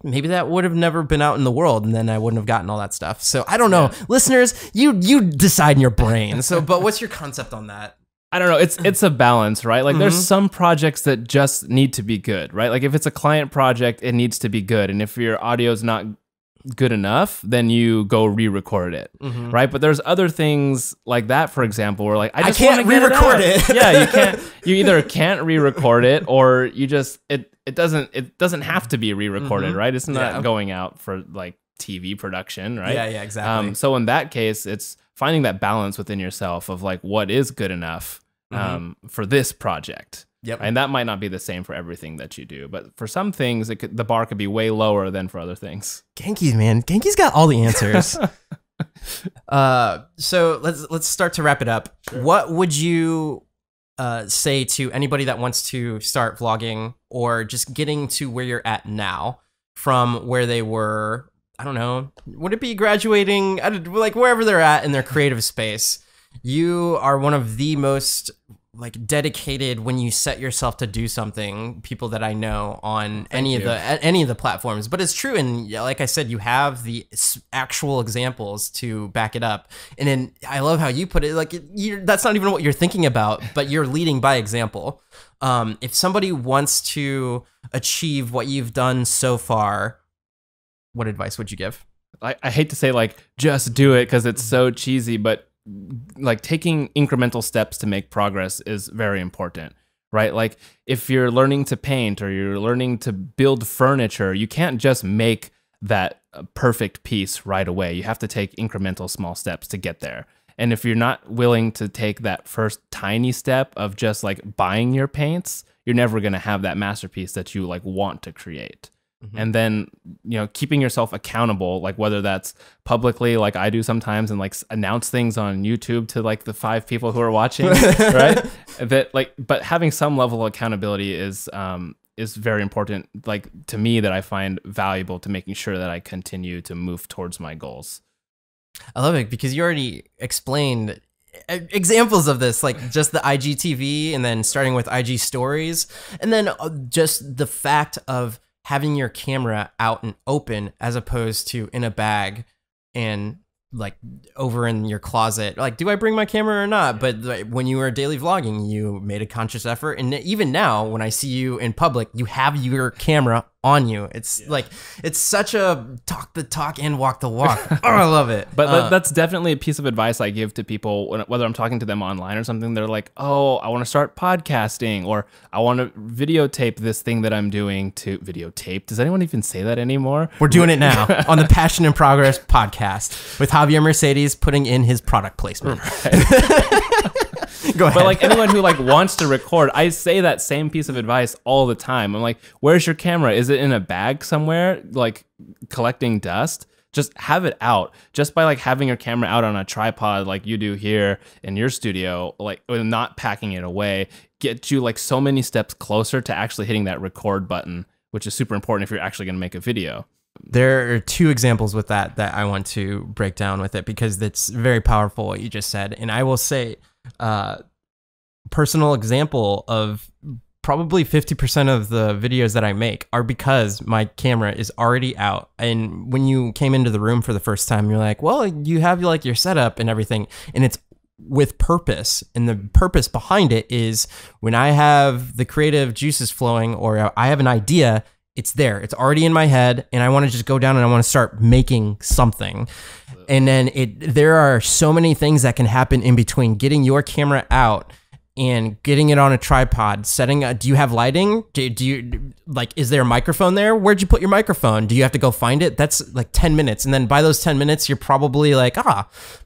maybe that would have never been out in the world, and then I wouldn't have gotten all that stuff. So I don't know. Listeners, you decide in your brain. So, but what's your concept on that? I don't know. It's a balance, right? Like there's some projects that just need to be good, right? Like if it's a client project, it needs to be good. And if your audio is not good enough, then you go re-record it, right? But there's other things like that, for example, where like I can't re-record it. Yeah, you can't. You either can't re-record it, or you just it doesn't have to be re-recorded, right? It's not going out for like TV production, right? Yeah, exactly. So in that case, it's finding that balance within yourself of like what is good enough for this project. Yep. And that might not be the same for everything that you do, but for some things, the bar could be way lower than for other things. Genki's got all the answers. So let's start to wrap it up. Sure. What would you say to anybody that wants to start vlogging or just getting to where you're at now from where they were? I don't know. Would it be graduating? Like wherever they're at in their creative space. You are one of the most like dedicated when you set yourself to do something people that I know on any of the platforms. But it's true, and like I said, you have the actual examples to back it up. And then I love how you put it, like that's not even what you're thinking about, but you're leading by example. If somebody wants to achieve what you've done so far, what advice would you give? I hate to say like just do it because it's so cheesy, but like taking incremental steps to make progress is very important, right? Like if you're learning to paint or you're learning to build furniture, you can't just make that perfect piece right away. You have to take incremental small steps to get there. And if you're not willing to take that first tiny step of just like buying your paints, you're never going to have that masterpiece that you like want to create. And then, keeping yourself accountable, like whether that's publicly, like I do sometimes, and like announce things on YouTube to like the 5 people who are watching, right? But having some level of accountability is very important, like to me, that I find valuable to making sure that I continue to move towards my goals. I love it because you already explained examples of this, like just the IGTV and then starting with IG stories, and then just the fact of having your camera out and open as opposed to in a bag and like over in your closet. Like, do I bring my camera or not? But like, when you were daily vlogging, you made a conscious effort. And even now, when I see you in public, you have your camera on you. It's like, it's such a talk the talk and walk the walk. Oh, I love it. But that's definitely a piece of advice I give to people, whether I'm talking to them online or something. They're like, oh, I want to start podcasting, or I want to videotape this thing that I'm doing to videotape. Does anyone even say that anymore? We're doing it now on the Passion in Progress podcast with Javier Mercedes putting in his product placement. Right. Go ahead. But like anyone who like wants to record, I say that same piece of advice all the time. I'm like, where's your camera? Is it in a bag somewhere, like collecting dust? just have it out. Just by like having your camera out on a tripod like you do here in your studio, like not packing it away, get you like so many steps closer to actually hitting that record button, which is super important if you're actually going to make a video. There are two examples with that I want to break down with it, because it's very powerful what you just said. And I will say, personal example of probably 50% of the videos that I make are because my camera is already out. And when you came into the room for the first time, you're like, well, you have like your setup and everything, and it's with purpose. And the purpose behind it is when I have the creative juices flowing, or I have an idea, it's there. It's already in my head, and I want to just go down and I want to start making something. And then there are so many things that can happen in between getting your camera out and getting it on a tripod, do you have lighting? Do you like, is there a microphone there? Where'd you put your microphone? Do you have to go find it? That's like 10 minutes. And then by those 10 minutes, you're probably like,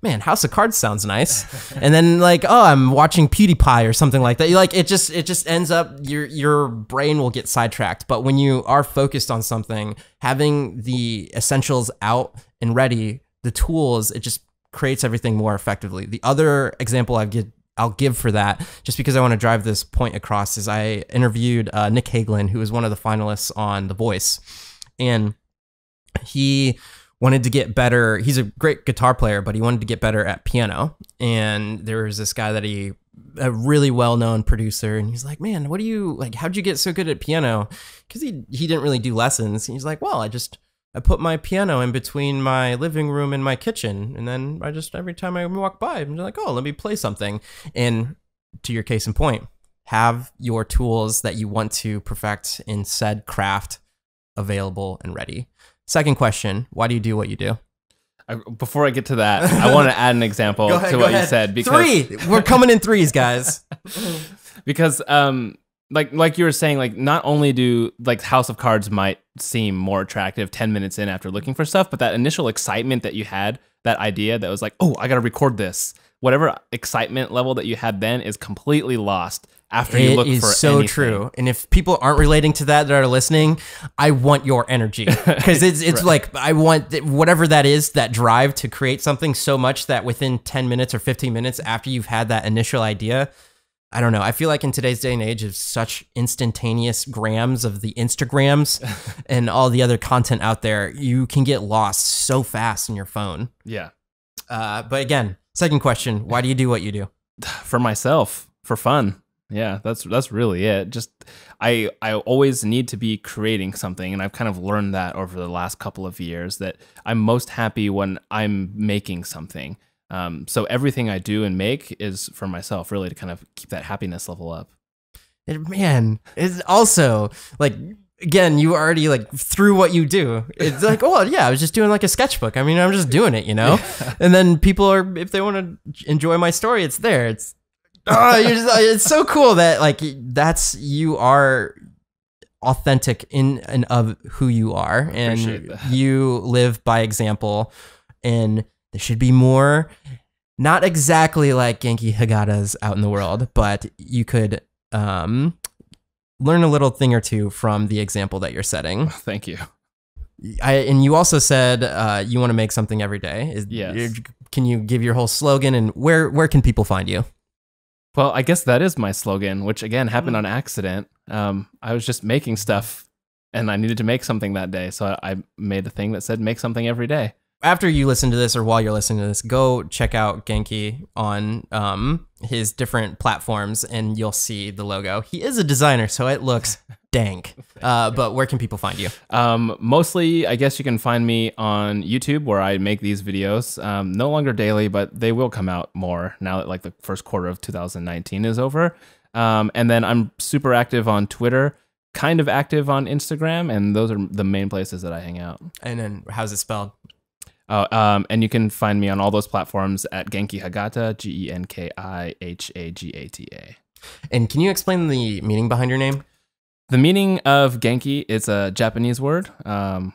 man, House of Cards sounds nice. And then like, I'm watching PewDiePie or something like that. You like, it just ends up, your brain will get sidetracked. But when you are focused on something, having the essentials out and ready, the tools, it just creates everything more effectively. The other example I'll give for that, just because I want to drive this point across, is I interviewed Nick Hagelin, who was one of the finalists on The Voice, and he wanted to get better. He's a great guitar player, but he wanted to get better at piano. And there was this guy a really well-known producer, and he's like, man, how'd you get so good at piano? Because he didn't really do lessons. He's like, well, I put my piano in between my living room and my kitchen, and then every time I walk by, I'm like, oh, let me play something. And to your case in point, have your tools that you want to perfect in said craft available and ready. Second question, why do you do what you do? Before I get to that, I want to add an example to what you said. Because 3! We're coming in threes, guys. Because like you were saying, like not only do like House of Cards might seem more attractive 10 minutes in after looking for stuff, but that initial excitement that you had, that idea that was like, oh, I got to record this. Whatever excitement level that you had then is completely lost after you look for anything. It is so true. And if people aren't relating to that are listening, I want your energy, because it's right. Like I want whatever that is, that drive to create something so much that within 10 minutes or 15 minutes after you've had that initial idea, I don't know. I feel like in today's day and age of such instantaneous grams of the Instagrams and all the other content out there, you can get lost so fast in your phone. Yeah. But again, second question, why do you do what you do? For myself, for fun. Yeah, that's really it. Just I always need to be creating something, and I've kind of learned that over the last couple of years, that I'm most happy when I'm making something. So everything I do and make is for myself, really, to kind of keep that happiness level up. And man, it's also like, again, you already like through what you do. It's like, oh yeah, I was just doing like a sketchbook. I mean, I'm just doing it, you know? Yeah. And then people if they want to enjoy my story, it's there. It's so cool that like you are authentic in and of who you are, and you live by example, and there should be more, not exactly like Genki Hagata's out in the world, but you could learn a little thing or two from the example that you're setting. Thank you. And you also said you want to make something every day. Yes. Can you give your whole slogan, and where can people find you? Well, I guess that is my slogan, which again happened on accident. I was just making stuff, and I needed to make something that day, so I made a thing that said make something every day. After you listen to this, or while you're listening to this, go check out Genki on his different platforms, and you'll see the logo. He is a designer, so it looks dank. But where can people find you? Mostly, I guess you can find me on YouTube, where I make these videos. No longer daily, but they will come out more now that like the first quarter of 2019 is over. And then I'm super active on Twitter, kind of active on Instagram, and those are the main places that I hang out. And then how's it spelled? And you can find me on all those platforms at Genki Hagata, GenkiHagata. And can you explain the meaning behind your name? The meaning of Genki is a Japanese word,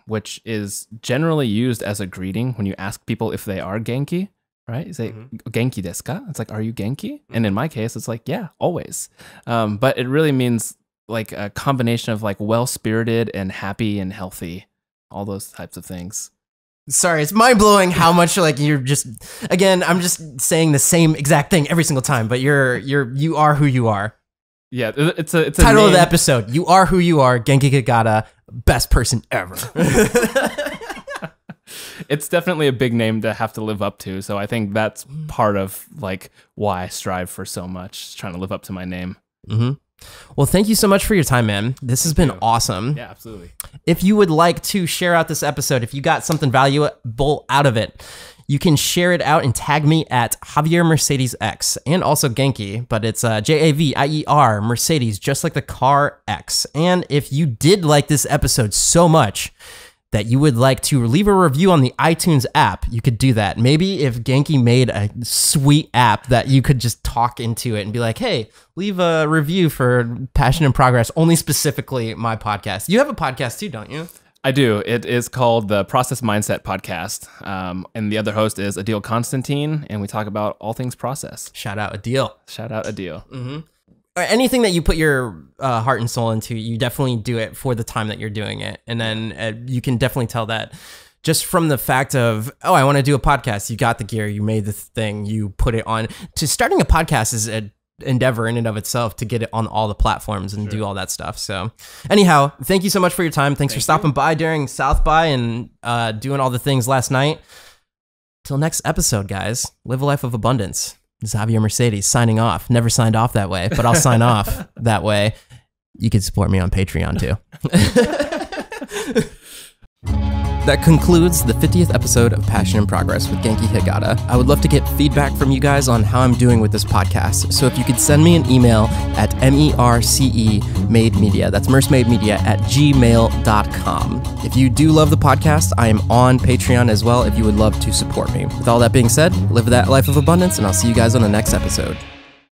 which is generally used as a greeting when you ask people if they are Genki, right? You say, Genki desu ka? It's like, are you Genki? And in my case, it's like, yeah, always. But it really means like a combination of like well-spirited and happy and healthy, all those types of things. Sorry, it's mind-blowing how much like you're just, again, I'm just saying the same exact thing every single time, but you are who you are. Yeah, it's a title of the episode. You are who you are. Genki Hagata, best person ever. It's definitely a big name to have to live up to. So I think that's part of like why I strive for so much, trying to live up to my name. Mm-hmm. Well, thank you so much for your time, man. This has been awesome. Yeah, absolutely. If you would like to share out this episode, if you got something valuable out of it, you can share it out and tag me at Javier Mercedes X and also Genki, but it's Javier Mercedes, just like the car X. And if you did like this episode so much that you would like to leave a review on the iTunes app, you could do that. Maybe if Genki made a sweet app that you could just talk into it and be like, hey, leave a review for Passion and Progress, only specifically my podcast. You have a podcast too, don't you? I do. It is called the Process Mindset Podcast. And the other host is Adil Constantine, and we talk about all things process. Shout out Adil. Shout out Adil. Mm-hmm. Anything that you put your heart and soul into, you definitely do it for the time that you're doing it. And then you can definitely tell that just from the fact of, oh, I want to do a podcast. You got the gear, you made the thing, you put it on. To starting a podcast is an endeavor in and of itself to get it on all the platforms and do all that stuff. So anyhow, thank you so much for your time. Thanks for stopping by during South by and doing all the things last night. Till next episode, guys, live a life of abundance. Javier Mercedes signing off. Never signed off that way, but I'll sign off that way. You can support me on Patreon too. That concludes the 50th episode of Passion and Progress with Genki Hagata. I would love to get feedback from you guys on how I'm doing with this podcast. So if you could send me an email at mercemedia, that's mercemedia@gmail.com. If you do love the podcast, I am on Patreon as well if you would love to support me. With all that being said, live that life of abundance, and I'll see you guys on the next episode.